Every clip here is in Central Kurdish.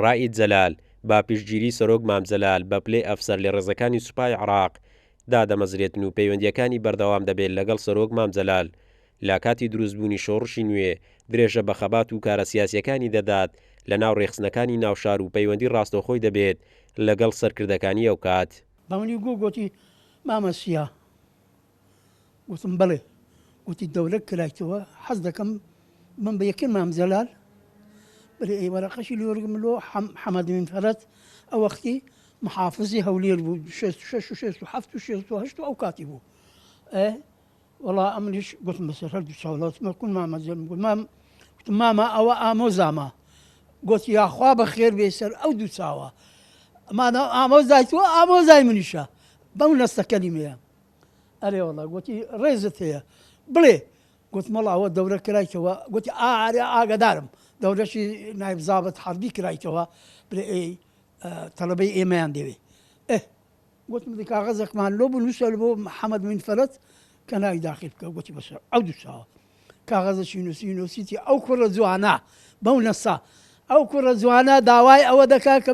ڕائید جەلال با پشتگیری سەرۆک مامجەلال بە پلەی ئەفسەر لە ڕێزەکانی سوپای عێراق دادەمەزرێتن و پەیوەندیەکانی بەردەوام دەبێت لەگەڵ سەرۆک مامجەلال لە کاتی دروستبوونی شۆڕشی نوێ درێژە بە خەبات و کارە سیاسیەکانی دەدات لە ناو ڕێخستنەکانی ناوشار و پەیوەندی ڕاستەوخۆی دەبێت لەگەڵ سەرکردەکانی ئەو کات. بەمنی گوتی مامەسییا وتم بڵێ وتی دەولە کرایتەوە حەز دەکەم من بە یەکەم مامجەلال بڵێ ئەی وەرەقەشی لێوەرگم لۆ حەمەد منفەرەت ئەو وەختی محافظی هەولێر بوو 6 ئەو کاتی بوو وەڵا ئەمنیش گوتم بەسەر هەردوو چاوڵاتمە کون مامەجەلم گوتم مامە ئەوە ئامۆزامە گوتی یاخوا بە خێر بێ سەر ئەو دوو چاوە ئەمانە ئامۆزایتوە ئامۆزای منیشە بەم لەستە کەلیمەیە ئەرێ وەڵا گوتی ڕێزت هەیە بڵێ گوتم وەڵا ئەوە دەورە کرایتەوە گوتی ئارێ ئاگادارم دەورەشی نایب زابەت حەربی کرایتەوە بڵێ ئەی تەڵەبەی ئێمەیان دەوێ گوتم دی کاغەزێکمان لۆ بنووسە بۆ محەمەد منفەرەت کە ناوی داخل بکە گوتی بەسەر ئەو دوو چاوە کاغەزەشی نووسیتی ئەو کوڕە جوانە بەو نەسا ئەو کوڕە جوانە داوای ئەوە دەکا کە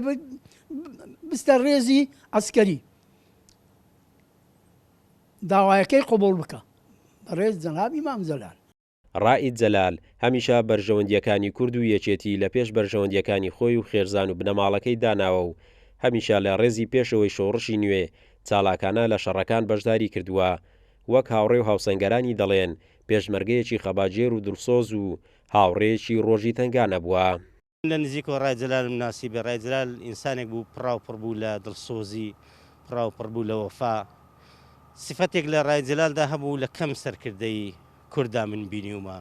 بستە ڕێزی عەسکەری داوایەکەی قبوڵ بکە بەڕێز جەنابی مامجەلال. ڕائید جەلال هەمیشە بەرژەوەندیەکانی کورد و یەکێتی لە پێش بەرژەوەندیەکانی خۆی و خێرزان و بنەماڵەکەی داناوە و هەمیشە لە ڕێزی پێشەوەی شۆڕشی نوێ چالاکانە لە شەڕەکان بەشداری کردووە وەک هاوڕێ و هاوسەنگەرانی دەڵێن پێشمەرگەیەکی خەباجێر و دڵسۆز و هاوڕێیەکی ڕۆژی تەنگانە بووە. لە نزیکەوە ڕای جەلال ناسی بە ڕای جەلال ئینسانێک بوو پڕاوپڕ بوو لە دڵسۆزی پڕاوپڕ بوو لە وەفا سفتێک لە ڕای جەلالدا هەبوو لە کەم سەرکردەی کووردا من بینیومە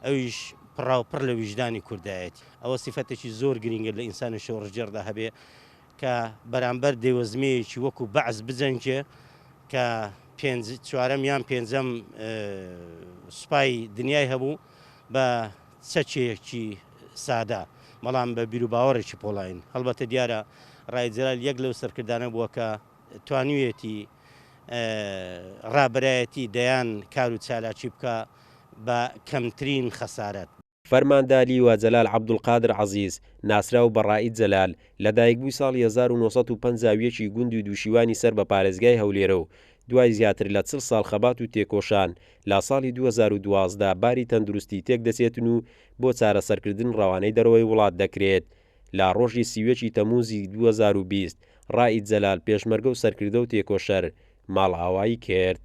ئەویش پڕاوپڕ لە ویژدانی کوردایەتی ئەوە سفتێکی زۆر گرنگە لە ئینسانی شۆڕژێردا هەبێ کە بەرامبەر دێوەزمەیەکی وەکو بەعز بجەنگێ کە چوارەم یان پێنجەم سوپای دنیای هەبوو بە چەکێکی سادا بەڵام بە بیر و باوەڕێکی پۆڵاین هەڵبەتە دیارە ڕای جەلال یەک لەو سەرکردانە بووە کە توانوێتی ڕابرایەتی دەیان کار و چالاکی بکە بە کەمترین خەسارەت. فەرمانداری و جەلال عەبدولقادر عەزیز ناسراو بە ڕائید جەلال لە دایکبووی ساڵی 1950 گوند و دووشیوانی سەر بە پارێزگای هەولێرە و دوای زیاتر لە 40 ساڵ خەبات و تێکۆشان لا ساڵی 2012 باری تەندروستی تێک دەچێتن و بۆ چارەسەرکردن ڕەوانەی دەرەوەی وڵات دەکرێت. لە ڕۆژی سیوێکی تەمووزی 2020 ڕائید جەلال پێشمەرگە و سەرکردە و تێکۆشەر ماڵئاوایی کرد.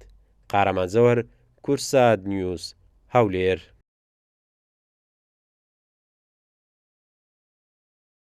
قارەمانزەوەر کورسات نیوز هەولێر.